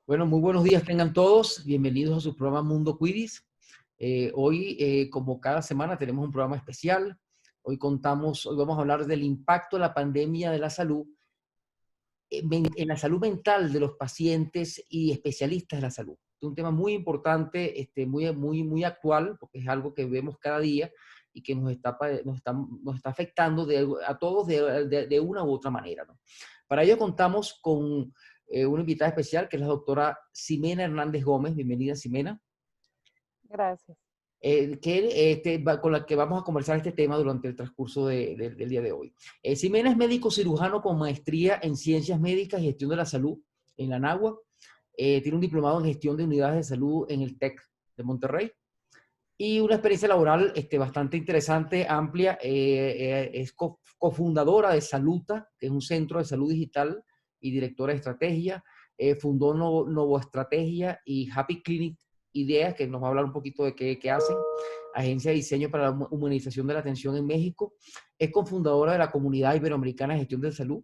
Bueno, muy buenos días tengan todos. Bienvenidos a su programa Mundo Quidditch. Hoy, como cada semana, tenemos un programa especial. Hoy vamos a hablar del impacto de la pandemia de la salud en la salud mental de los pacientes y especialistas de la salud. Es un tema muy importante, muy actual, porque es algo que vemos cada día y que nos está afectando a todos de una u otra manera, ¿no? Para ello contamos con una invitada especial, que es la doctora Ximena Hernández Gómez. Bienvenida, Ximena. Gracias. Con la que vamos a conversar este tema durante el transcurso del día de hoy. Ximena es médico cirujano con maestría en Ciencias Médicas y Gestión de la Salud en la ANAGUA. Tiene un diplomado en Gestión de Unidades de Salud en el TEC de Monterrey y una experiencia laboral bastante interesante, amplia. Es cofundadora de Saluta, que es un centro de salud digital, y directora de estrategia. Fundó Novo Estrategia y Happy Clinic Ideas, que nos va a hablar un poquito de qué hacen. Agencia de diseño para la humanización de la atención en México. Es cofundadora de la Comunidad Iberoamericana de Gestión de Salud.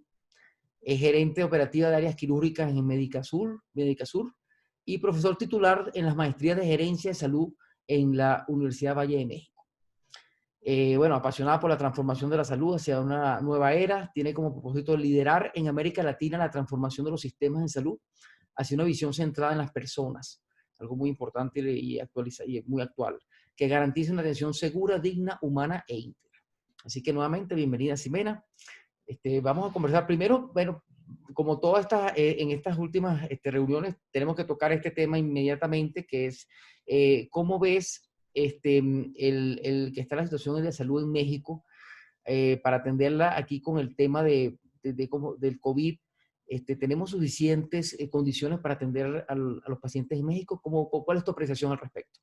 Es gerente operativa de áreas quirúrgicas en Medicasur, y profesor titular en las maestrías de gerencia de salud en la Universidad Valle de México. Bueno, apasionada por la transformación de la salud hacia una nueva era, tiene como propósito liderar en América Latina la transformación de los sistemas de salud hacia una visión centrada en las personas, algo muy importante y muy actual, que garantice una atención segura, digna, humana e íntegra. Así que nuevamente, bienvenida, Ximena. Vamos a conversar primero, bueno, como en estas últimas reuniones, tenemos que tocar este tema inmediatamente, que es cómo ves el que está la situación de salud en México, para atenderla aquí con el tema del COVID. ¿Tenemos suficientes condiciones para atender a los pacientes en México? ¿Cuál es tu apreciación al respecto?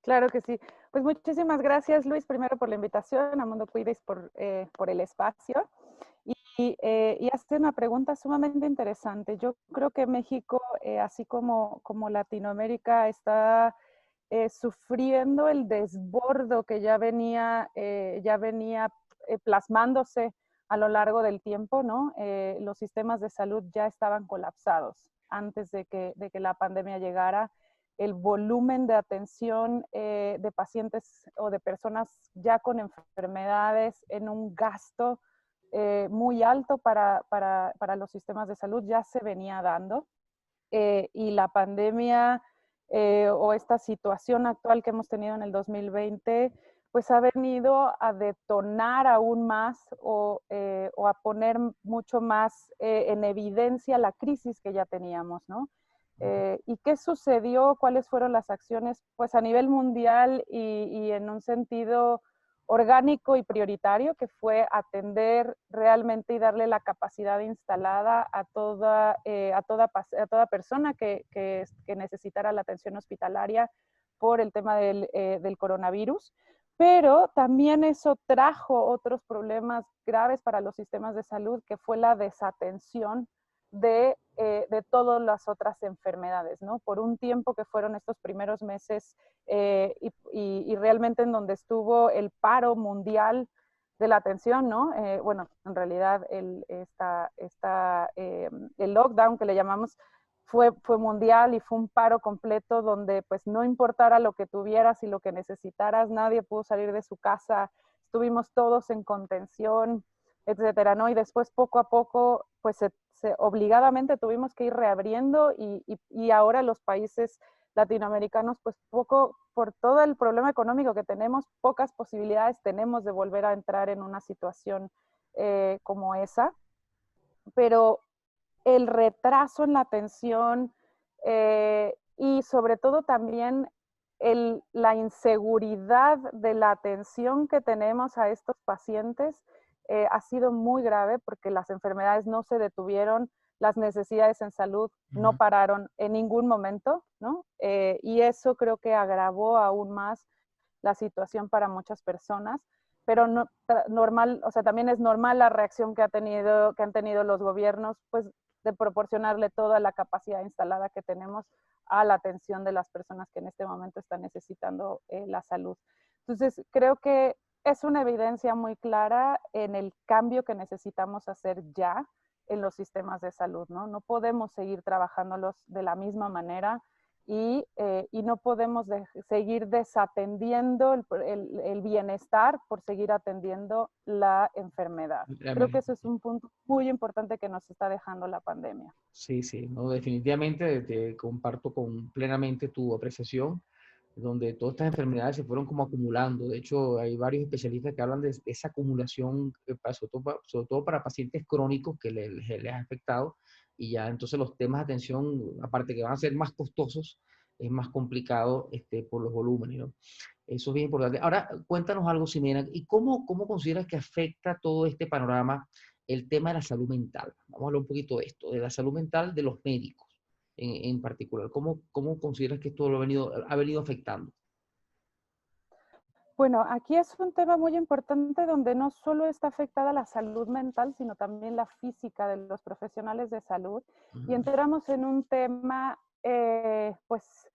Claro que sí. Pues muchísimas gracias, Luis, primero por la invitación, a Mundo Cuides por el espacio. Y hace una pregunta sumamente interesante. Yo creo que México, así como Latinoamérica, está sufriendo el desbordo que ya venía plasmándose a lo largo del tiempo, ¿no? Los sistemas de salud ya estaban colapsados antes de que la pandemia llegara. El volumen de atención de pacientes o de personas ya con enfermedades en un gasto muy alto para los sistemas de salud ya se venía dando. Y la pandemia o esta situación actual que hemos tenido en el 2020, pues ha venido a detonar aún más o a poner mucho más en evidencia la crisis que ya teníamos, ¿no? ¿Y qué sucedió? ¿Cuáles fueron las acciones? Pues a nivel mundial y en un sentido orgánico y prioritario, que fue atender realmente y darle la capacidad instalada a toda persona que necesitara la atención hospitalaria por el tema del coronavirus. Pero también eso trajo otros problemas graves para los sistemas de salud, que fue la desatención de todas las otras enfermedades, ¿no? Por un tiempo que fueron estos primeros meses y realmente en donde estuvo el paro mundial de la atención, ¿no? Bueno, en realidad el lockdown que le llamamos fue mundial y fue un paro completo donde pues no importara lo que tuvieras y lo que necesitaras, nadie pudo salir de su casa, estuvimos todos en contención, etcétera, ¿no? Y después poco a poco pues obligadamente tuvimos que ir reabriendo y ahora los países latinoamericanos, pues poco, por todo el problema económico que tenemos, pocas posibilidades tenemos de volver a entrar en una situación como esa. Pero el retraso en la atención y sobre todo también la inseguridad de la atención que tenemos a estos pacientes ha sido muy grave porque las enfermedades no se detuvieron, las necesidades en salud no pararon en ningún momento, ¿no? Y eso creo que agravó aún más la situación para muchas personas, pero no, normal, o sea, también es normal la reacción que han tenido los gobiernos, pues de proporcionarle toda la capacidad instalada que tenemos a la atención de las personas que en este momento están necesitando la salud. Entonces, creo que es una evidencia muy clara en el cambio que necesitamos hacer ya en los sistemas de salud, ¿no? No podemos seguir trabajándolos de la misma manera y no podemos seguir desatendiendo el bienestar por seguir atendiendo la enfermedad. Creo que eso es un punto muy importante que nos está dejando la pandemia. Sí, sí, no, definitivamente te comparto plenamente tu apreciación, donde todas estas enfermedades se fueron como acumulando. De hecho, hay varios especialistas que hablan de esa acumulación, sobre todo para pacientes crónicos que les ha afectado, y ya entonces los temas de atención, aparte que van a ser más costosos, es más complicado por los volúmenes, ¿no? Eso es bien importante. Ahora, cuéntanos algo, Ximena, ¿y cómo consideras que afecta todo este panorama el tema de la salud mental? Vamos a hablar un poquito de esto, de la salud mental de los médicos en particular. ¿Cómo consideras que esto ha venido afectando? Bueno, aquí es un tema muy importante donde no solo está afectada la salud mental, sino también la física de los profesionales de salud. Y Ujú. entramos en un tema, pues,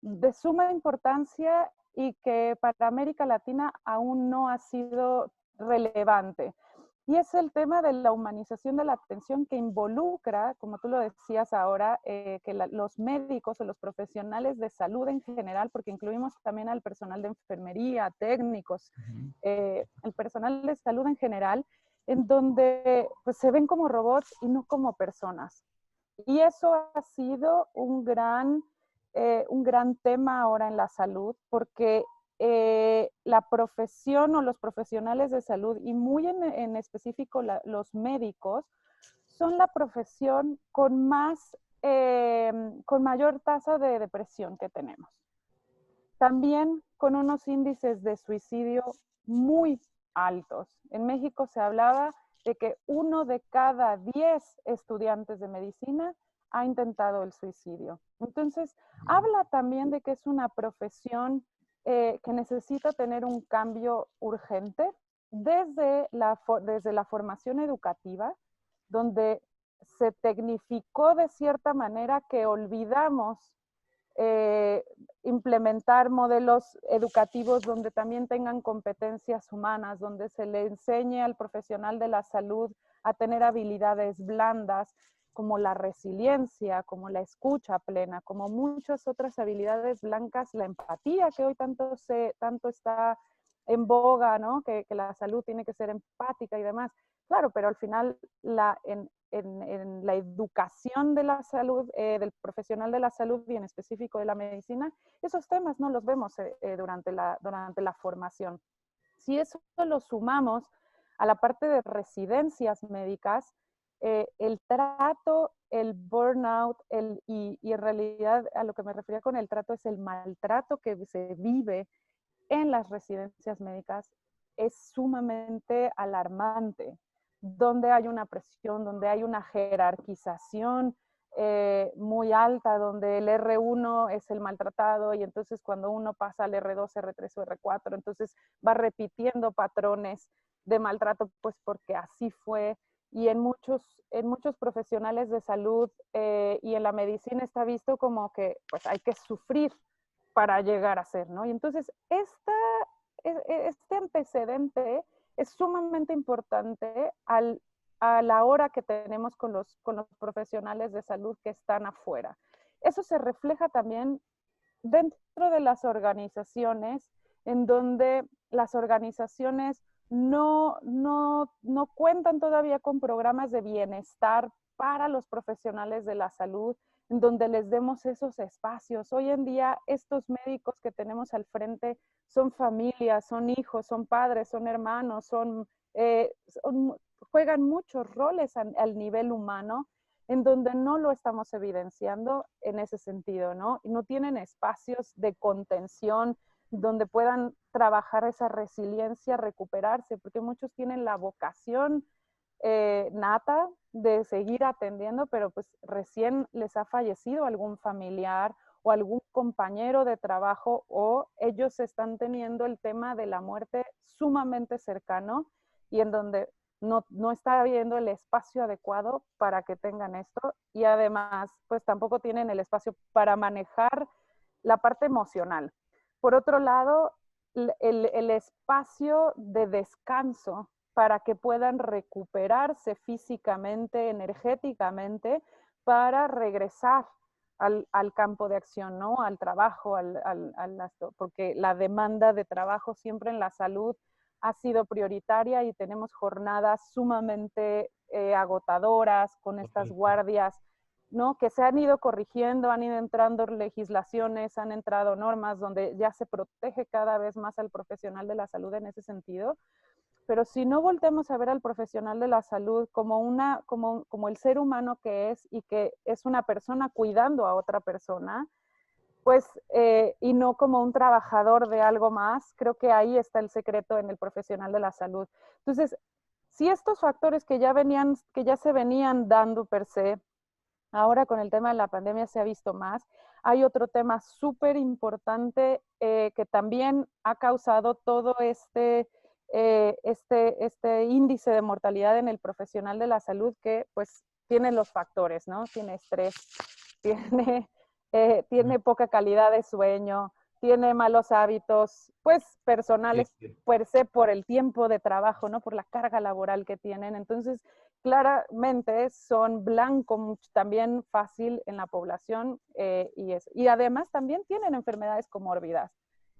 de suma importancia y que para América Latina aún no ha sido relevante. Y es el tema de la humanización de la atención que involucra, como tú lo decías ahora, que los médicos o los profesionales de salud en general, porque incluimos también al personal de enfermería, técnicos, Ujú. el personal de salud en general, en donde pues, se ven como robots y no como personas. Y eso ha sido un gran tema ahora en la salud, porque la profesión o los profesionales de salud, y muy en específico los médicos, son la profesión con mayor tasa de depresión que tenemos. También con unos índices de suicidio muy altos. En México se hablaba de que 1 de cada 10 estudiantes de medicina ha intentado el suicidio. Entonces, habla también de que es una profesión que necesita tener un cambio urgente desde la formación educativa, donde se tecnificó de cierta manera que olvidamos eh, implementar modelos educativos donde también tengan competencias humanas, donde se le enseñe al profesional de la salud a tener habilidades blandas como la resiliencia, como la escucha plena, como muchas otras habilidades blancas, la empatía que hoy tanto está en boga, ¿no? Que la salud tiene que ser empática y demás. Claro, pero al final en la educación de la salud, del profesional de la salud y en específico de la medicina, esos temas no los vemos durante la formación. Si eso lo sumamos a la parte de residencias médicas, el trato, el burnout, y en realidad a lo que me refería con el trato es el maltrato que se vive en las residencias médicas es sumamente alarmante, donde hay una presión, donde hay una jerarquización muy alta, donde el R1 es el maltratado y entonces cuando uno pasa al R2, R3 o R4, entonces va repitiendo patrones de maltrato, pues porque así fue. Y en muchos profesionales de salud y en la medicina está visto como que pues hay que sufrir para llegar a ser, ¿no? Y entonces este antecedente es sumamente importante a la hora que tenemos con los profesionales de salud que están afuera. Eso se refleja también dentro de las organizaciones, en donde las organizaciones no cuentan todavía con programas de bienestar para los profesionales de la salud, en donde les demos esos espacios. Hoy en día, estos médicos que tenemos al frente son familias, son hijos, son padres, son hermanos, juegan muchos roles al nivel humano en donde no lo estamos evidenciando en ese sentido, ¿no? Y no tienen espacios de contención donde puedan trabajar esa resiliencia, recuperarse, porque muchos tienen la vocación nata de seguir atendiendo, pero pues recién les ha fallecido algún familiar o algún compañero de trabajo o ellos están teniendo el tema de la muerte sumamente cercano y en donde no está habiendo el espacio adecuado para que tengan esto y además pues tampoco tienen el espacio para manejar la parte emocional. Por otro lado, el espacio de descanso para que puedan recuperarse físicamente, energéticamente, para regresar al campo de acción, ¿no? Al trabajo, porque la demanda de trabajo siempre en la salud ha sido prioritaria y tenemos jornadas sumamente agotadoras con estas guardias, ¿no? Que se han ido corrigiendo, han ido entrando legislaciones, han entrado normas donde ya se protege cada vez más al profesional de la salud en ese sentido. Pero si no voltemos a ver al profesional de la salud como el ser humano que es y que es una persona cuidando a otra persona, pues, y no como un trabajador de algo más, creo que ahí está el secreto en el profesional de la salud. Entonces, si estos factores que ya se venían dando per se, ahora con el tema de la pandemia se ha visto más, hay otro tema súper importante que también ha causado todo este índice de mortalidad en el profesional de la salud que pues tiene los factores, ¿no? Tiene estrés, tiene poca calidad de sueño, tiene malos hábitos, pues personales per se por el tiempo de trabajo, ¿no? Por la carga laboral que tienen. Entonces, claramente son blanco también fácil en la población y además también tienen enfermedades comórbidas.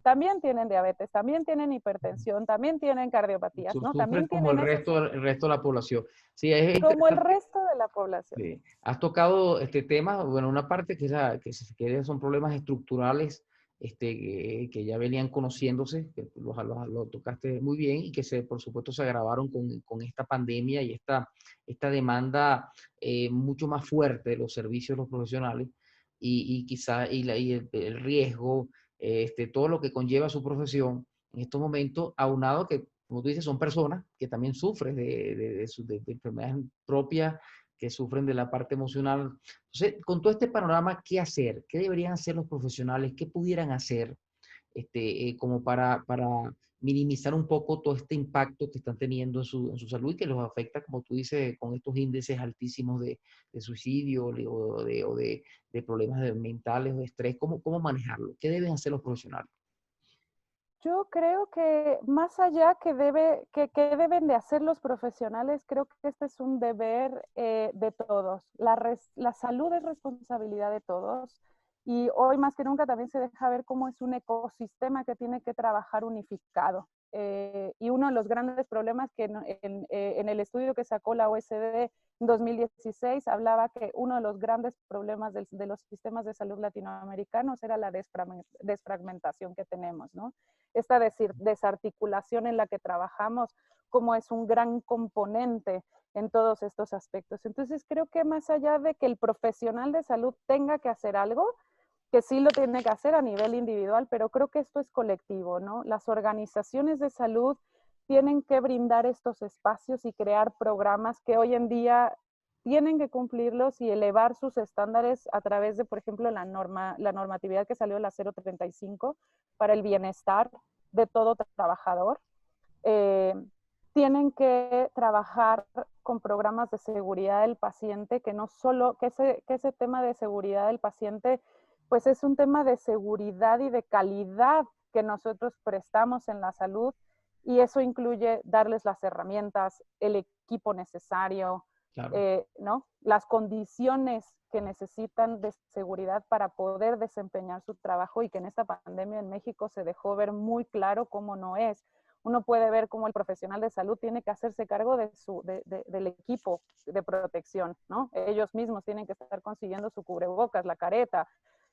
También tienen diabetes, también tienen hipertensión, también tienen cardiopatías, ¿no? Sufren También como tienen el resto de la población. Sí, es como el interesante. resto de la población. Sí. Has tocado este tema, bueno, una parte que si se quiere son problemas estructurales que ya venían conociéndose, que lo tocaste muy bien y que por supuesto se agravaron con esta pandemia y esta demanda mucho más fuerte de los servicios de los profesionales y quizá el riesgo, todo lo que conlleva su profesión en estos momentos, aunado que, como tú dices, son personas que también sufren de enfermedades propias que sufren de la parte emocional. Entonces, con todo este panorama, ¿qué hacer? ¿Qué deberían hacer los profesionales? ¿Qué pudieran hacer como para minimizar un poco todo este impacto que están teniendo en su salud y que los afecta, como tú dices, con estos índices altísimos de suicidio de problemas mentales o de estrés? ¿Cómo manejarlo? ¿Qué deben hacer los profesionales? Yo creo que más allá que deben de hacer los profesionales, creo que este es un deber de todos. La salud es responsabilidad de todos y hoy más que nunca también se deja ver cómo es un ecosistema que tiene que trabajar unificado. Y uno de los grandes problemas que en el estudio que sacó la OECD en 2016 hablaba que uno de los grandes problemas de los sistemas de salud latinoamericanos era la desfragmentación que tenemos, ¿no? Esta desarticulación en la que trabajamos como es un gran componente en todos estos aspectos. Entonces creo que más allá de que el profesional de salud tenga que hacer algo, que sí lo tiene que hacer a nivel individual, pero creo que esto es colectivo, ¿no? Las organizaciones de salud tienen que brindar estos espacios y crear programas que hoy en día tienen que cumplirlos y elevar sus estándares a través de, por ejemplo, la normatividad que salió, la 035, para el bienestar de todo trabajador. Eh, Tienen que trabajar con programas de seguridad del paciente, que no solo, que ese tema de seguridad del paciente, pues es un tema de seguridad y de calidad que nosotros prestamos en la salud y eso incluye darles las herramientas, el equipo necesario, Claro. ¿no? Las condiciones que necesitan de seguridad para poder desempeñar su trabajo y que en esta pandemia en México se dejó ver muy claro cómo no es. Uno puede ver cómo el profesional de salud tiene que hacerse cargo del equipo de protección, ¿no? Ellos mismos tienen que estar consiguiendo su cubrebocas, la careta,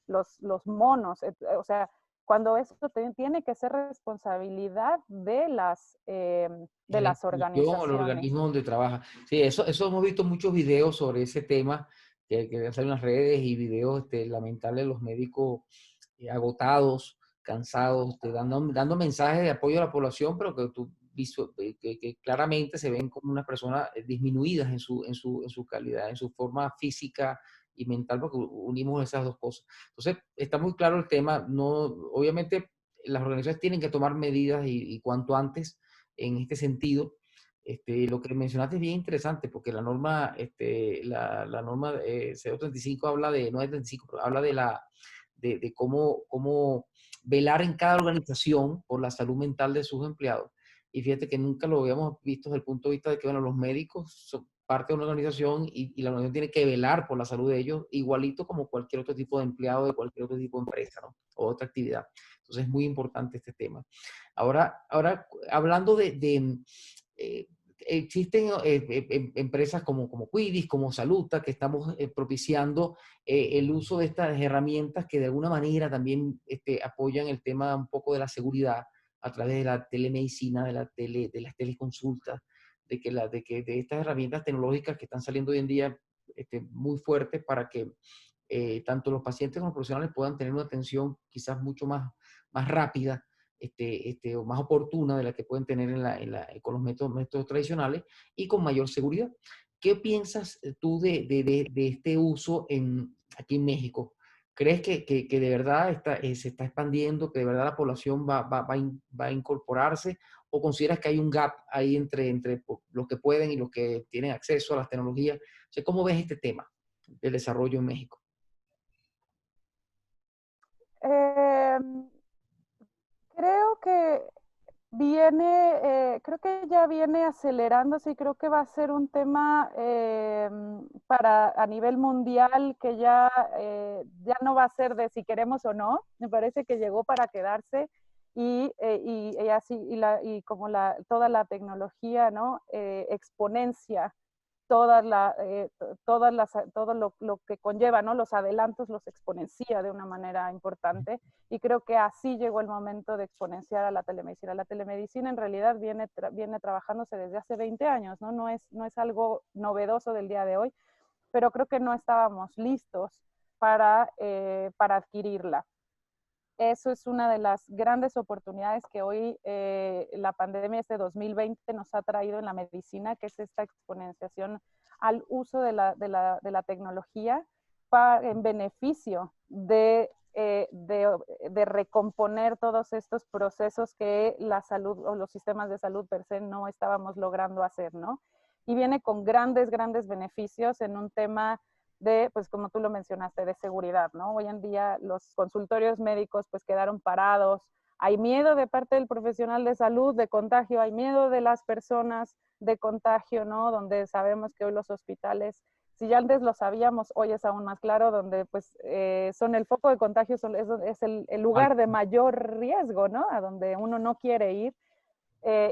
los monos, o sea, cuando esto tiene que ser responsabilidad de La las institución o el organizaciones. organismo donde trabaja. Sí, eso hemos visto muchos videos sobre ese tema que salen en las redes y videos lamentables de los médicos agotados, cansados, dando mensajes de apoyo a la población, pero que claramente se ven como unas personas disminuidas en su calidad, en su forma física y mental, porque unimos esas dos cosas. Entonces, está muy claro el tema. No, obviamente, las organizaciones tienen que tomar medidas y cuanto antes en este sentido. Lo que mencionaste es bien interesante porque la norma, la norma 035 habla de, no es 35, pero habla de cómo velar en cada organización por la salud mental de sus empleados. y fíjate que nunca lo habíamos visto desde el punto de vista de que, bueno, los médicos son parte de una organización y la organización tiene que velar por la salud de ellos, igualito como cualquier otro tipo de empleado de cualquier otro tipo de empresa, ¿no? O otra actividad. Entonces es muy importante este tema. Ahora hablando eh, existen empresas como Quidis, como Saluta, que estamos propiciando el uso de estas herramientas que de alguna manera también apoyan el tema un poco de la seguridad a través de la telemedicina, de las teleconsultas, de estas herramientas tecnológicas que están saliendo hoy en día muy fuertes para que tanto los pacientes como los profesionales puedan tener una atención quizás mucho más rápida o más oportuna de la que pueden tener con los métodos tradicionales y con mayor seguridad. ¿Qué piensas tú de este uso aquí en México? ¿Crees que de verdad se está expandiendo, que de verdad la población va a incorporarse? ¿O consideras que hay un gap ahí entre los que pueden y los que tienen acceso a las tecnologías? O sea, ¿cómo ves este tema del desarrollo en México? Eh, creo que creo que ya viene acelerándose y creo que va a ser un tema para a nivel mundial que ya no va a ser de si queremos o no. Me parece que llegó para quedarse y así y como toda la tecnología, ¿no? Exponencia todo lo que conlleva, ¿no? Los adelantos los exponencia de una manera importante y creo que así llegó el momento de exponenciar a la telemedicina. La telemedicina en realidad viene trabajándose desde hace 20 años, ¿no? No es algo novedoso del día de hoy, pero creo que no estábamos listos para adquirirla. Eso es una de las grandes oportunidades que hoy la pandemia este 2020 nos ha traído en la medicina, que es esta exponenciación al uso de la tecnología en beneficio de recomponer todos estos procesos que la salud o los sistemas de salud per se no estábamos logrando hacer, ¿no? Y viene con grandes beneficios en un tema pues como tú lo mencionaste, de seguridad, ¿no? Hoy en día los consultorios médicos pues quedaron parados, hay miedo de parte del profesional de salud de contagio, hay miedo de las personas de contagio, ¿no? Donde sabemos que hoy los hospitales, si ya antes lo sabíamos, hoy es aún más claro, donde pues son el foco de contagio, es el lugar de mayor riesgo, ¿no? A donde uno no quiere ir.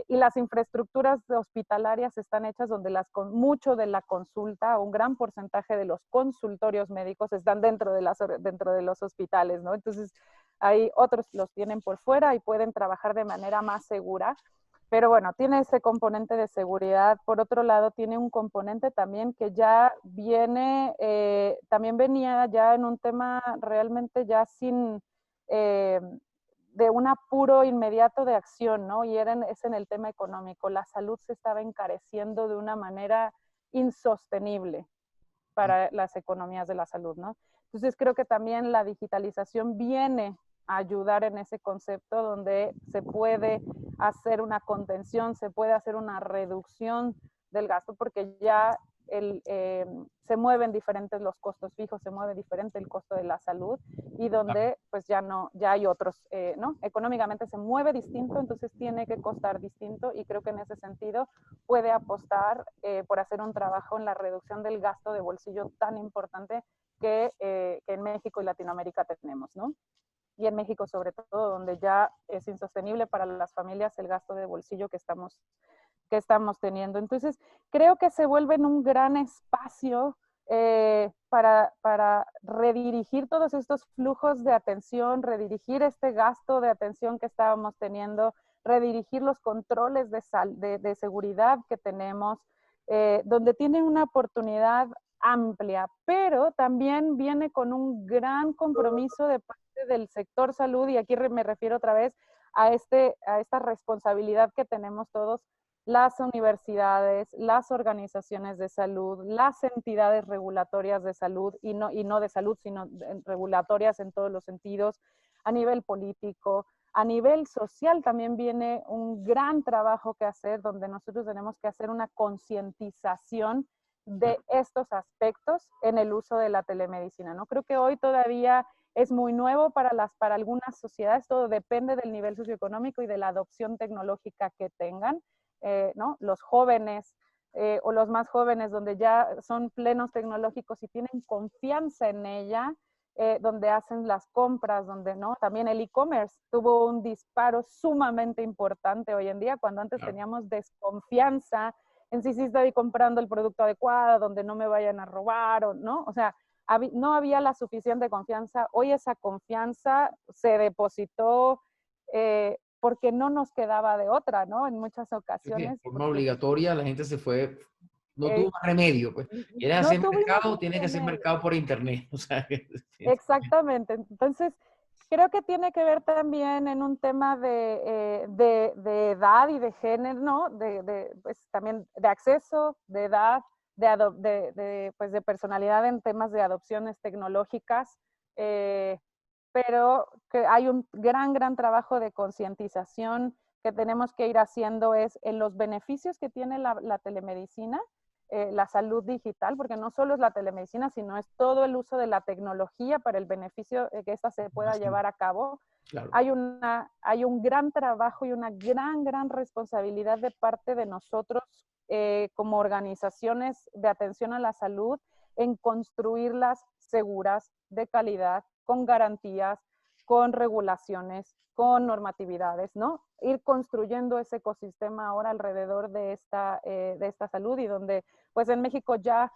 Y las infraestructuras hospitalarias están hechas donde mucho de la consulta, un gran porcentaje de los consultorios médicos están dentro de los hospitales, ¿no? Entonces, hay otros los tienen por fuera y pueden trabajar de manera más segura. Pero bueno, tiene ese componente de seguridad. Por otro lado, tiene un componente también que ya también venía ya en un tema realmente ya sin... Eh, de un apuro inmediato de acción, ¿no? Es en el tema económico. La salud se estaba encareciendo de una manera insostenible para las economías de la salud, ¿no? Entonces creo que también la digitalización viene a ayudar en ese concepto donde se puede hacer una contención, se puede hacer una reducción del gasto porque ya se mueven diferentes los costos fijos, se mueve diferente el costo de la salud y donde pues ya hay otros, ¿no? Económicamente se mueve distinto, entonces tiene que costar distinto y creo que en ese sentido puede apostar por hacer un trabajo en la reducción del gasto de bolsillo tan importante que en México y Latinoamérica tenemos, ¿no? Y en México sobre todo, donde ya es insostenible para las familias el gasto de bolsillo que estamos teniendo. Entonces, creo que se vuelven un gran espacio para redirigir todos estos flujos de atención, redirigir este gasto de atención que estábamos teniendo, redirigir los controles de seguridad que tenemos, donde tienen una oportunidad amplia, pero también viene con un gran compromiso de parte del sector salud, y aquí me refiero otra vez a esta responsabilidad que tenemos todos, las universidades, las organizaciones de salud, las entidades regulatorias de salud, y no de salud, sino regulatorias en todos los sentidos, a nivel político, a nivel social también viene un gran trabajo que hacer, donde nosotros tenemos que hacer una concientización de estos aspectos en el uso de la telemedicina, ¿no? Creo que hoy todavía es muy nuevo para algunas sociedades, todo depende del nivel socioeconómico y de la adopción tecnológica que tengan, ¿no? Los jóvenes o los más jóvenes, donde ya son plenos tecnológicos y tienen confianza en ella, donde hacen las compras, donde no, también el e-commerce tuvo un disparo sumamente importante hoy en día, cuando antes Claro. teníamos desconfianza en si estoy comprando el producto adecuado, donde no me vayan a robar, o no, o sea, no había la suficiente confianza. Hoy esa confianza se depositó porque no nos quedaba de otra, ¿no? En muchas Es que de ocasiones, forma porque obligatoria la gente se fue, no tuvo eh, más remedio, pues. ¿Quieres no hacer tuvimos mercado? más Tienes que hacer remedio. mercado por internet. O sea, Exactamente. Entonces, creo que tiene que ver también en un tema de edad y de género, ¿no? Pues también de acceso, de edad, pues de personalidad en temas de adopciones tecnológicas, eh, pero que hay un gran trabajo de concientización que tenemos que ir haciendo es en los beneficios que tiene la telemedicina, la salud digital, porque no solo es la telemedicina, sino es todo el uso de la tecnología para el beneficio de que ésta se pueda así, llevar a cabo. claro. Hay un gran trabajo y una gran responsabilidad de parte de nosotros como organizaciones de atención a la salud en construirlas seguras, de calidad, con garantías, con regulaciones, con normatividades, ¿no? Ir construyendo ese ecosistema ahora alrededor de esta salud y donde pues en México ya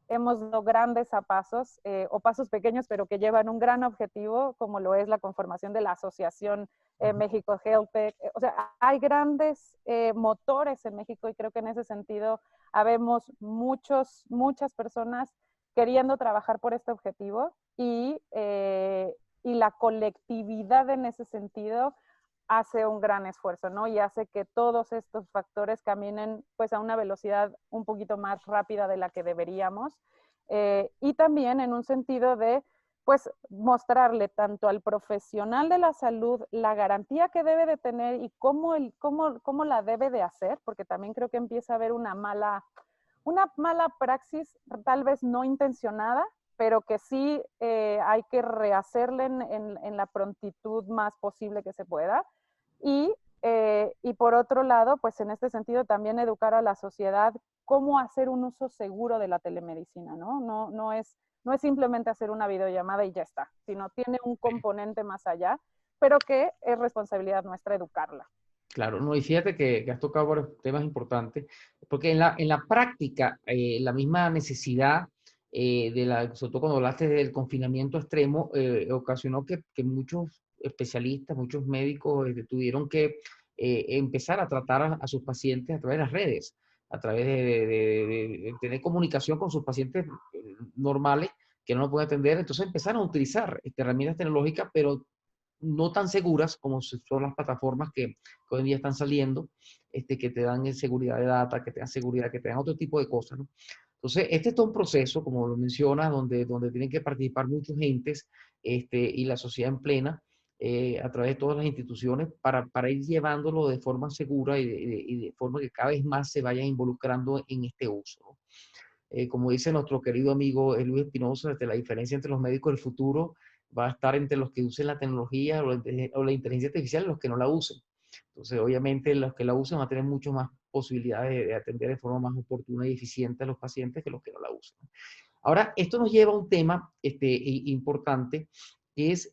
hemos dado grandes a pasos o pasos pequeños, pero que llevan un gran objetivo, como lo es la conformación de la Asociación México Health Tech. O sea, hay grandes motores en México y creo que en ese sentido habemos muchas personas queriendo trabajar por este objetivo y la colectividad en ese sentido hace un gran esfuerzo, ¿no? Y hace que todos estos factores caminen pues a una velocidad un poquito más rápida de la que deberíamos. Y también en un sentido de pues mostrarle tanto al profesional de la salud la garantía que debe de tener y cómo la debe de hacer, porque también creo que empieza a haber una mala praxis, tal vez no intencionada, pero que sí hay que rehacerle en la prontitud más posible que se pueda. Y por otro lado, pues en este sentido también educar a la sociedad cómo hacer un uso seguro de la telemedicina, ¿no? No es simplemente hacer una videollamada y ya está, sino tiene un componente más allá, pero que es responsabilidad nuestra educarla. Claro, no, y fíjate que has tocado varios temas importantes, porque en la práctica, la misma necesidad sobre todo cuando hablaste del confinamiento extremo, ocasionó que muchos especialistas, muchos médicos tuvieron que empezar a tratar a sus pacientes a través de las redes, a través de tener comunicación con sus pacientes normales que no lo pueden atender. Entonces empezaron a utilizar herramientas tecnológicas, pero no tan seguras como son las plataformas que hoy en día están saliendo, que te dan seguridad de data, que te dan seguridad, que te dan otro tipo de cosas, ¿no? Entonces, este es todo un proceso, como lo mencionas, donde tienen que participar muchos entes y la sociedad en plena, a través de todas las instituciones, para ir llevándolo de forma segura y de forma que cada vez más se vayan involucrando en este uso, ¿no? Como dice nuestro querido amigo Luis Espinosa, la diferencia entre los médicos del futuro va a estar entre los que usen la tecnología o la inteligencia artificial y los que no la usen. Entonces, obviamente, los que la usen van a tener mucho más posibilidades de atender de forma más oportuna y eficiente a los pacientes que los que no la usan. Ahora, esto nos lleva a un tema importante, que es,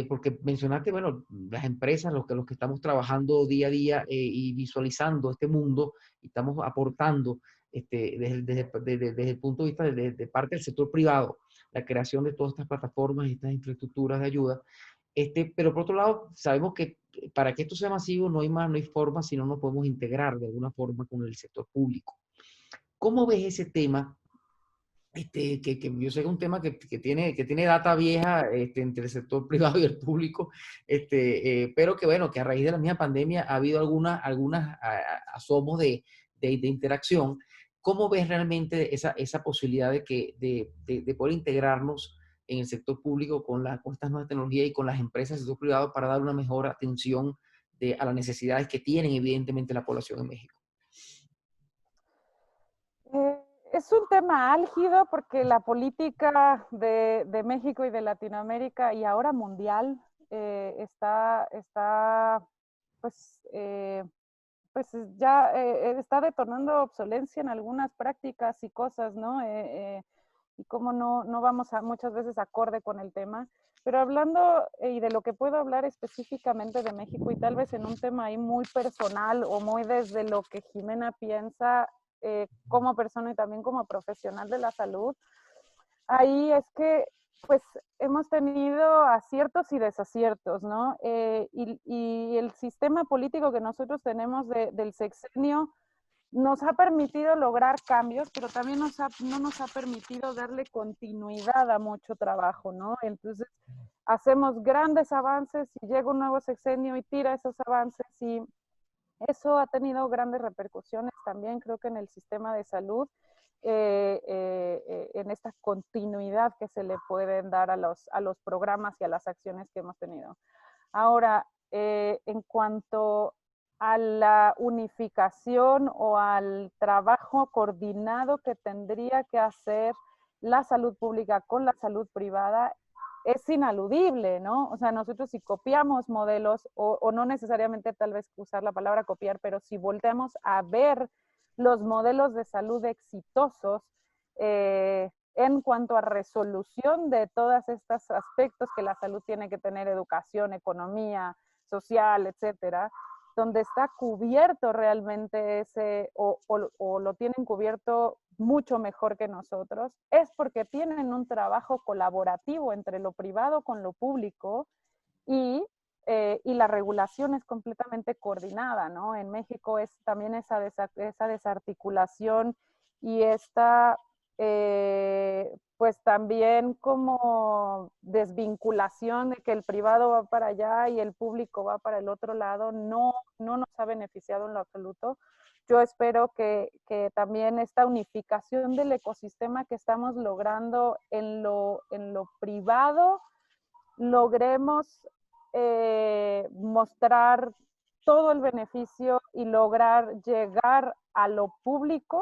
porque mencionaste, bueno, las empresas, los que estamos trabajando día a día y visualizando este mundo y estamos aportando desde el punto de vista de parte del sector privado, la creación de todas estas plataformas y estas infraestructuras de ayuda. Pero por otro lado, sabemos que para que esto sea masivo no hay más, no hay forma si no nos podemos integrar de alguna forma con el sector público. ¿Cómo ves ese tema? Que yo sé que es un tema que tiene data vieja entre el sector privado y el público, pero que bueno, que a raíz de la misma pandemia ha habido algunas asomos de interacción. ¿Cómo ves realmente esa posibilidad de poder integrarnos en el sector público con estas nuevas tecnologías y con las empresas del sector privado para dar una mejor atención a las necesidades que tienen evidentemente la población en México? Es un tema álgido porque la política de México y de Latinoamérica y ahora mundial está pues, pues ya está detonando obsolencia en algunas prácticas y cosas, ¿no? Y cómo no vamos a muchas veces acorde con el tema. Pero hablando y de lo que puedo hablar específicamente de México y tal vez en un tema ahí muy personal o muy desde lo que Jimena piensa como persona y también como profesional de la salud, ahí es que pues hemos tenido aciertos y desaciertos, ¿no? Y el sistema político que nosotros tenemos del sexenio nos ha permitido lograr cambios, pero también no nos ha permitido darle continuidad a mucho trabajo, ¿no? Entonces, hacemos grandes avances y llega un nuevo sexenio y tira esos avances y eso ha tenido grandes repercusiones también, creo que en el sistema de salud, en esta continuidad que se le pueden dar a los programas y a las acciones que hemos tenido. Ahora, en cuanto a la unificación o al trabajo coordinado que tendría que hacer la salud pública con la salud privada, es inaludible, ¿no? O sea, nosotros si copiamos modelos, o no necesariamente tal vez usar la palabra copiar, pero si volteamos a ver los modelos de salud exitosos en cuanto a resolución de todos estos aspectos que la salud tiene que tener, educación, economía, social, etcétera, donde está cubierto realmente ese, o lo tienen cubierto mucho mejor que nosotros, es porque tienen un trabajo colaborativo entre lo privado con lo público y la regulación es completamente coordinada, ¿no? En México es también esa desarticulación y esta, pues también como desvinculación de que el privado va para allá y el público va para el otro lado, no nos ha beneficiado en lo absoluto. Yo espero que también esta unificación del ecosistema que estamos logrando en lo privado, logremos mostrar todo el beneficio y lograr llegar a lo público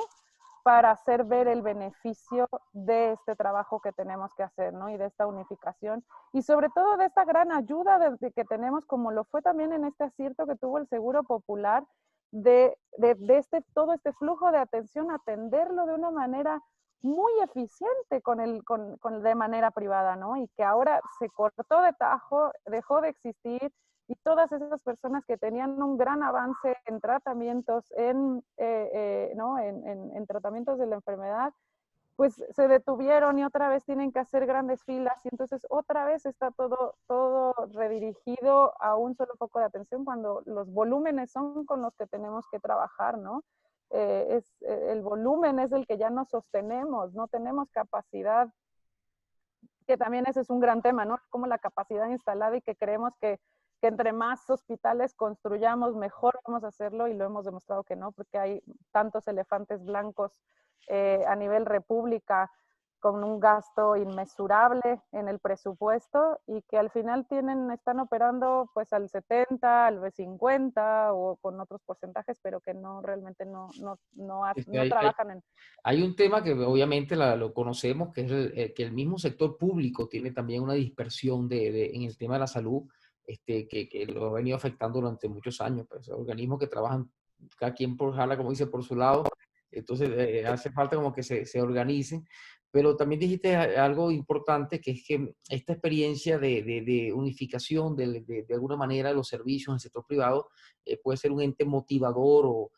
para hacer ver el beneficio de este trabajo que tenemos que hacer, ¿no? Y de esta unificación y sobre todo de esta gran ayuda que tenemos, como lo fue también en este acierto que tuvo el Seguro Popular, todo este flujo de atención, atenderlo de una manera muy eficiente de manera privada, ¿no? Y que ahora se cortó de tajo, dejó de existir y todas esas personas que tenían un gran avance en tratamientos, ¿no? En tratamientos de la enfermedad, pues se detuvieron y otra vez tienen que hacer grandes filas y entonces otra vez está todo redirigido a un solo foco de atención cuando los volúmenes son con los que tenemos que trabajar, ¿no? El volumen es el que ya no sostenemos, no tenemos capacidad, que también ese es un gran tema, ¿no? Como la capacidad instalada y que creemos que entre más hospitales construyamos, mejor vamos a hacerlo y lo hemos demostrado que no, porque hay tantos elefantes blancos a nivel república con un gasto inmesurable en el presupuesto y que al final están operando pues al 70, al 50 o con otros porcentajes, pero que no realmente no trabajan en... Hay un tema que obviamente lo conocemos, que es que el mismo sector público tiene también una dispersión en el tema de la salud, que lo ha venido afectando durante muchos años. Pues, organismos que trabajan cada quien por jala, como dice, por su lado. Entonces, hace falta como que se organicen. Pero también dijiste algo importante, que es que esta experiencia de unificación de alguna manera de los servicios en el sector privado puede ser un ente motivador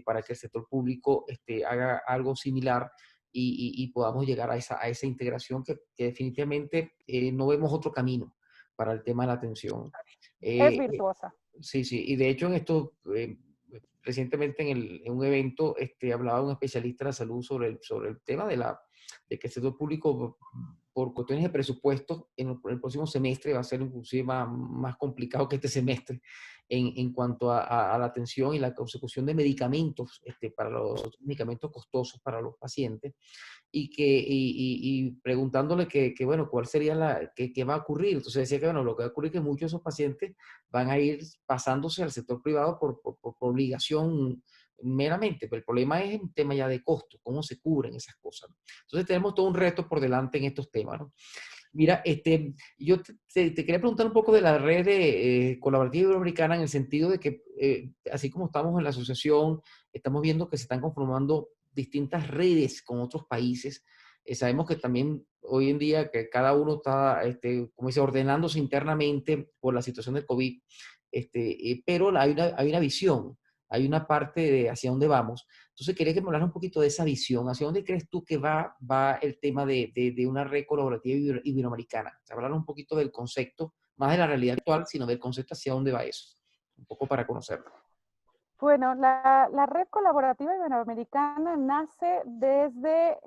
para que el sector público haga algo similar y podamos llegar a esa integración que definitivamente no vemos otro camino para el tema de la atención. Es Eh, virtuosa. sí, sí, y de hecho en esto, recientemente en un evento hablaba un especialista de la salud sobre el tema de que el sector público, por cuestiones de presupuesto, en el próximo semestre va a ser inclusive más complicado que este semestre en cuanto a la atención y la consecución de medicamentos, para los medicamentos costosos para los pacientes y preguntándole bueno, cuál sería qué va a ocurrir. Entonces decía que, bueno, lo que va a ocurrir es que muchos de esos pacientes van a ir pasándose al sector privado por obligación meramente, pero el problema es un tema ya de costo, cómo se cubren esas cosas, ¿no? Entonces tenemos todo un reto por delante en estos temas, ¿no? Mira, yo te quería preguntar un poco de la red de, colaborativa iberoamericana en el sentido de que, así como estamos en la asociación, estamos viendo que se están conformando distintas redes con otros países. Sabemos que también hoy en día que cada uno está, como dice, ordenándose internamente por la situación del COVID, pero hay una visión, hay una parte de hacia dónde vamos. Entonces, quería que me hablaras un poquito de esa visión. ¿Hacia dónde crees tú que va el tema de una red colaborativa iberoamericana? O sea, hablar un poquito del concepto, más de la realidad actual, sino del concepto hacia dónde va eso. Un poco para conocerlo. Bueno, la red colaborativa iberoamericana nace desde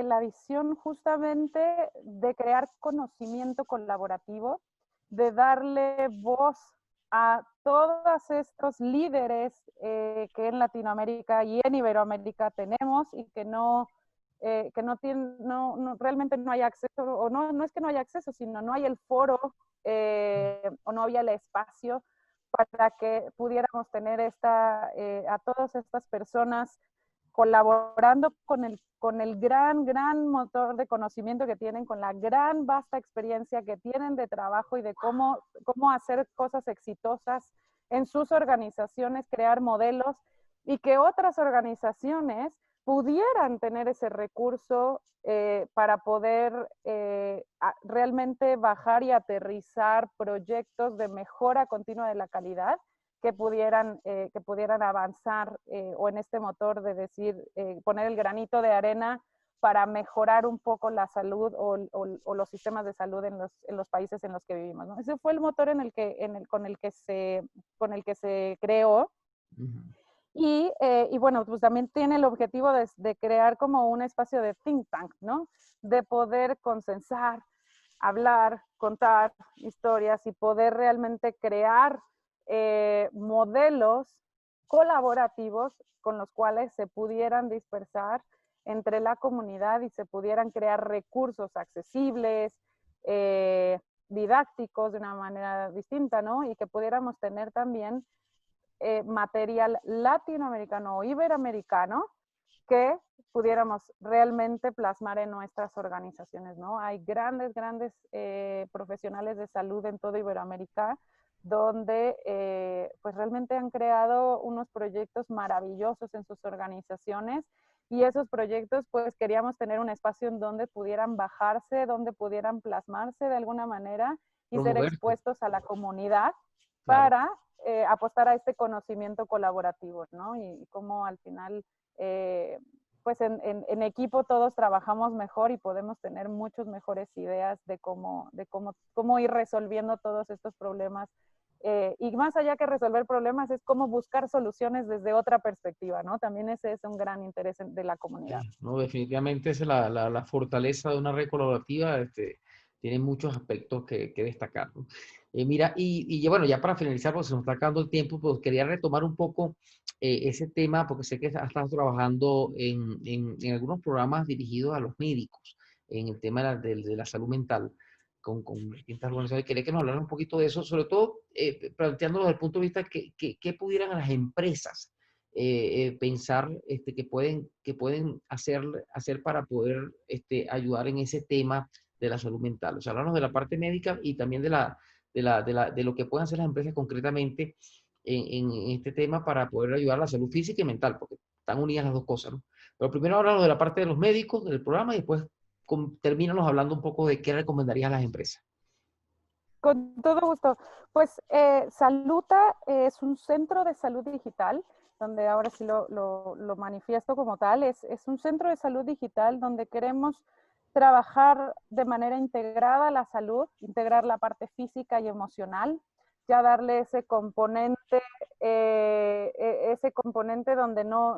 la visión justamente de crear conocimiento colaborativo, de darle voz a todos estos líderes que en Latinoamérica y en Iberoamérica tenemos y que no tienen, realmente no hay acceso, o no es que no haya acceso, sino no hay el foro o no había el espacio para que pudiéramos tener a todas estas personas colaborando con el gran motor de conocimiento que tienen, con la gran vasta experiencia que tienen de trabajo y de cómo hacer cosas exitosas en sus organizaciones, crear modelos y que otras organizaciones pudieran tener ese recurso para poder realmente bajar y aterrizar proyectos de mejora continua de la calidad que pudieran avanzar o en este motor de decir, poner el granito de arena para mejorar un poco la salud o los sistemas de salud en los países en los que vivimos, ¿no? Ese fue el motor con el que se creó. Uh-huh. Y bueno, pues también tiene el objetivo de crear como un espacio de think tank, ¿no? De poder consensar, hablar, contar historias y poder realmente crear modelos colaborativos con los cuales se pudieran dispersar entre la comunidad y se pudieran crear recursos accesibles, didácticos de una manera distinta, ¿no? Y que pudiéramos tener también material latinoamericano o iberoamericano que pudiéramos realmente plasmar en nuestras organizaciones, ¿no? Hay grandes profesionales de salud en toda Iberoamérica donde pues realmente han creado unos proyectos maravillosos en sus organizaciones y esos proyectos pues queríamos tener un espacio en donde pudieran bajarse, donde pudieran plasmarse de alguna manera y ser Promoverte. expuestos a la comunidad Claro. para apostar a este conocimiento colaborativo, ¿no? Y cómo al final, pues en equipo todos trabajamos mejor y podemos tener muchas mejores ideas de cómo ir resolviendo todos estos problemas. Y más allá que resolver problemas, es cómo buscar soluciones desde otra perspectiva, ¿no? También ese es un gran interés de la comunidad. No, definitivamente es la fortaleza de una red colaborativa, tiene muchos aspectos que destacar, ¿no? Mira, bueno, ya para finalizar, porque se nos está acabando el tiempo, pues quería retomar un poco ese tema, porque sé que has estado trabajando en algunos programas dirigidos a los médicos, en el tema de la salud mental, con distintas organizaciones. Quería que nos hablaran un poquito de eso, sobre todo planteándolo desde el punto de vista que pudieran las empresas pensar que pueden hacer para poder ayudar en ese tema de la salud mental. O sea, hablarnos de la parte médica y también de lo que pueden hacer las empresas concretamente en este tema para poder ayudar a la salud física y mental, porque están unidas las dos cosas, ¿no? Pero primero hablamos de la parte de los médicos del programa y después termínanos hablando un poco de qué recomendarías a las empresas. Con todo gusto. Pues Saluta es un centro de salud digital, donde ahora sí lo manifiesto como tal. Es un centro de salud digital donde queremos trabajar de manera integrada la salud, integrar la parte física y emocional, ya darle ese componente donde no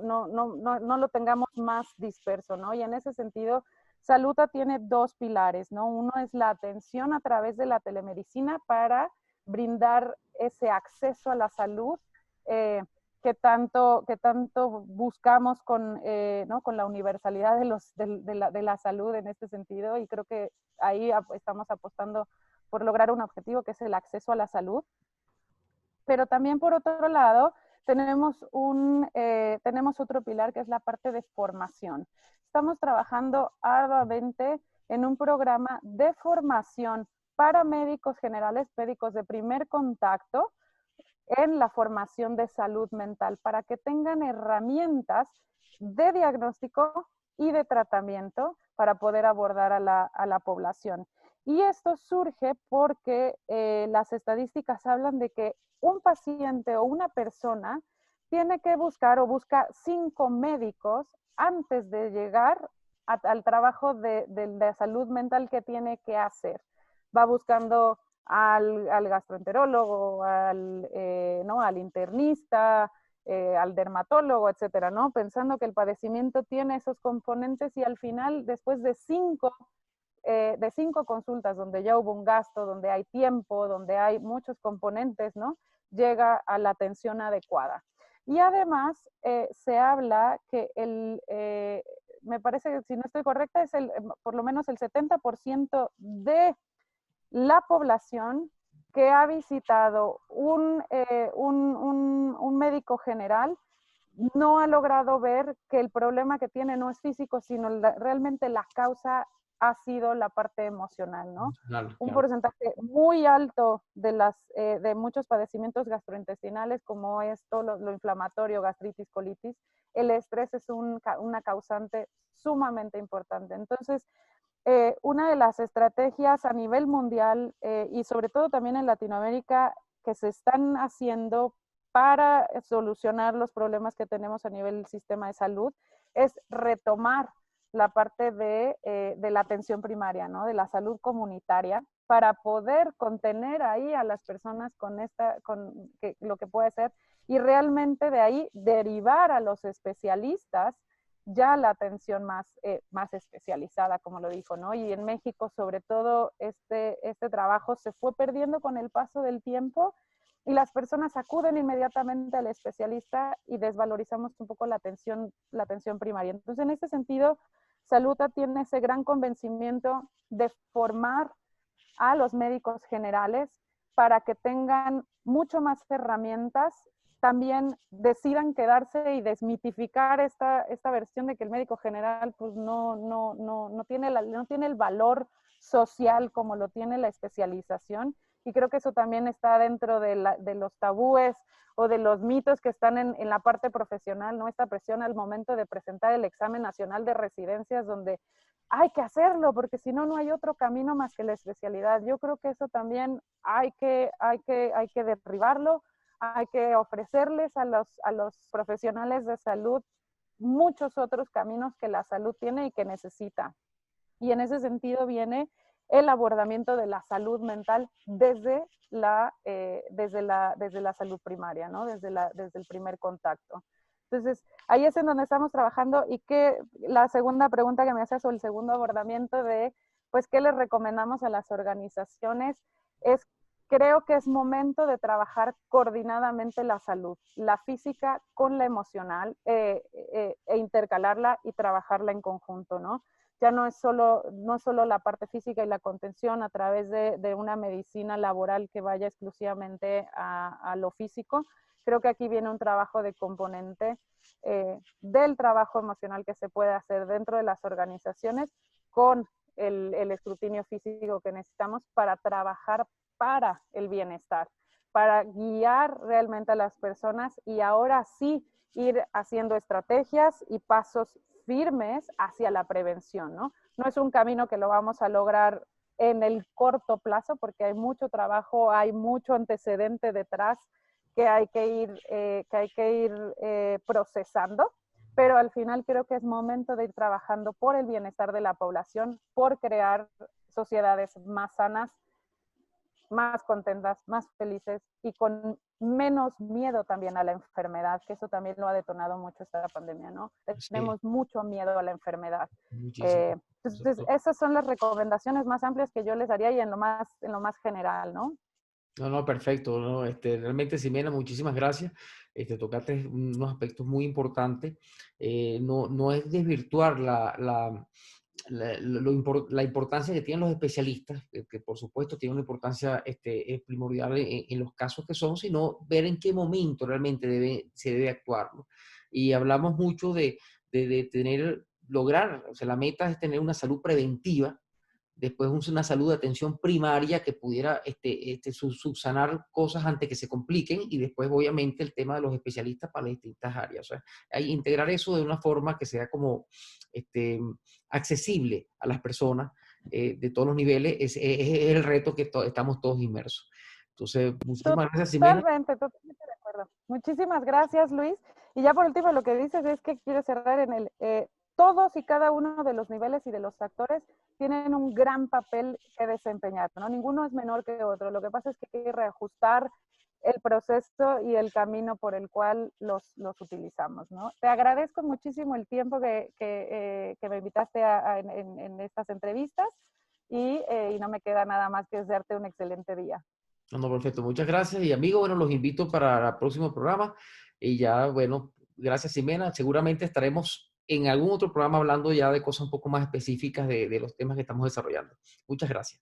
lo tengamos más disperso, ¿no? Y en ese sentido, Saluta tiene dos pilares, ¿no? Uno es la atención a través de la telemedicina para brindar ese acceso a la salud que tanto buscamos ¿no? con la universalidad de la salud en este sentido, y creo que ahí estamos apostando por lograr un objetivo que es el acceso a la salud. Pero también por otro lado, tenemos otro pilar que es la parte de formación. Estamos trabajando arduamente en un programa de formación para médicos generales, médicos de primer contacto, en la formación de salud mental, para que tengan herramientas de diagnóstico y de tratamiento para poder abordar a la población. Y esto surge porque las estadísticas hablan de que un paciente o una persona tiene que buscar o busca 5 médicos antes de llegar al trabajo de salud mental que tiene que hacer. Va buscando al gastroenterólogo, ¿no? Al internista, al dermatólogo, etcétera, ¿no? Pensando que el padecimiento tiene esos componentes y al final, después de 5 consultas donde ya hubo un gasto, donde hay tiempo, donde hay muchos componentes, ¿no? Llega a la atención adecuada. Y además se habla que me parece que si no estoy correcta, es por lo menos el 70% de la población que ha visitado un médico general no ha logrado ver que el problema que tiene no es físico, sino realmente la causa ha sido la parte emocional, ¿no? Claro, Un claro. porcentaje muy alto de muchos padecimientos gastrointestinales, como esto, lo inflamatorio, gastritis, colitis, el estrés es una causante sumamente importante. Entonces, una de las estrategias a nivel mundial y sobre todo también en Latinoamérica que se están haciendo para solucionar los problemas que tenemos a nivel del sistema de salud es retomar la parte de la atención primaria, ¿no? De la salud comunitaria, para poder contener ahí a las personas con lo que puede ser, y realmente de ahí derivar a los especialistas ya la atención más especializada, como lo dijo, ¿no? Y en México, sobre todo, este trabajo se fue perdiendo con el paso del tiempo y las personas acuden inmediatamente al especialista y desvalorizamos un poco la atención primaria. Entonces, en ese sentido, Saluta tiene ese gran convencimiento de formar a los médicos generales para que tengan mucho más herramientas, también decidan quedarse y desmitificar esta versión de que el médico general pues no tiene el valor social como lo tiene la especialización. Y creo que eso también está dentro de los tabúes o de los mitos que están en la parte profesional, ¿no? Esta presión al momento de presentar el examen nacional de residencias, donde hay que hacerlo, porque si no, no hay otro camino más que la especialidad. Yo creo que eso también hay que derribarlo, hay que ofrecerles a los profesionales de salud muchos otros caminos que la salud tiene y que necesita. Y en ese sentido viene el abordamiento de la salud mental desde la salud primaria, ¿no? Desde el primer contacto. Entonces, ahí es en donde estamos trabajando y que la segunda pregunta que me haces o el segundo abordamiento de, pues, ¿qué les recomendamos a las organizaciones? Creo que es momento de trabajar coordinadamente la salud, la física con la emocional e intercalarla y trabajarla en conjunto, ¿no? Ya no es solo la parte física y la contención a través de una medicina laboral que vaya exclusivamente a lo físico. Creo que aquí viene un trabajo de componente del trabajo emocional que se puede hacer dentro de las organizaciones con el escrutinio físico que necesitamos para trabajar para el bienestar, para guiar realmente a las personas y ahora sí ir haciendo estrategias y pasos firmes hacia la prevención, ¿no? No es un camino que lo vamos a lograr en el corto plazo porque hay mucho trabajo, hay mucho antecedente detrás que hay que ir procesando, pero al final creo que es momento de ir trabajando por el bienestar de la población, por crear sociedades más sanas, más contentas, más felices y con menos miedo también a la enfermedad, que eso también lo ha detonado mucho esta pandemia, ¿no? Sí, Tenemos mucho miedo a la enfermedad. muchísimo. Entonces, esas son las recomendaciones más amplias que yo les daría y en lo más general, ¿no? No, no, perfecto. No, realmente, Ximena, muchísimas gracias. Tocaste unos aspectos muy importantes. No es desvirtuar la importancia que tienen los especialistas, que por supuesto tiene una importancia es primordial en los casos que son, sino ver en qué momento realmente se debe actuar, ¿no? Y hablamos mucho de tener, lograr, o sea, la meta es tener una salud preventiva, después una salud de atención primaria que pudiera subsanar cosas antes que se compliquen y después obviamente el tema de los especialistas para las distintas áreas. O sea, hay integrar eso de una forma que sea como este, accesible a las personas de todos los niveles es el reto que estamos todos inmersos. Entonces, muchísimas gracias, Ximena. Totalmente de acuerdo. Muchísimas gracias, Luis. Y ya por último, lo que dices es que quiero cerrar en todos y cada uno de los niveles y de los actores tienen un gran papel que desempeñar, ¿no? Ninguno es menor que otro. Lo que pasa es que hay que reajustar el proceso y el camino por el cual los utilizamos, ¿no? Te agradezco muchísimo el tiempo que me invitaste en estas entrevistas y no me queda nada más que desearte un excelente día. No, perfecto. Muchas gracias. Y amigos, bueno, los invito para el próximo programa. Y ya, bueno, gracias, Ximena. Seguramente estaremos en algún otro programa hablando ya de cosas un poco más específicas de los temas que estamos desarrollando. Muchas gracias.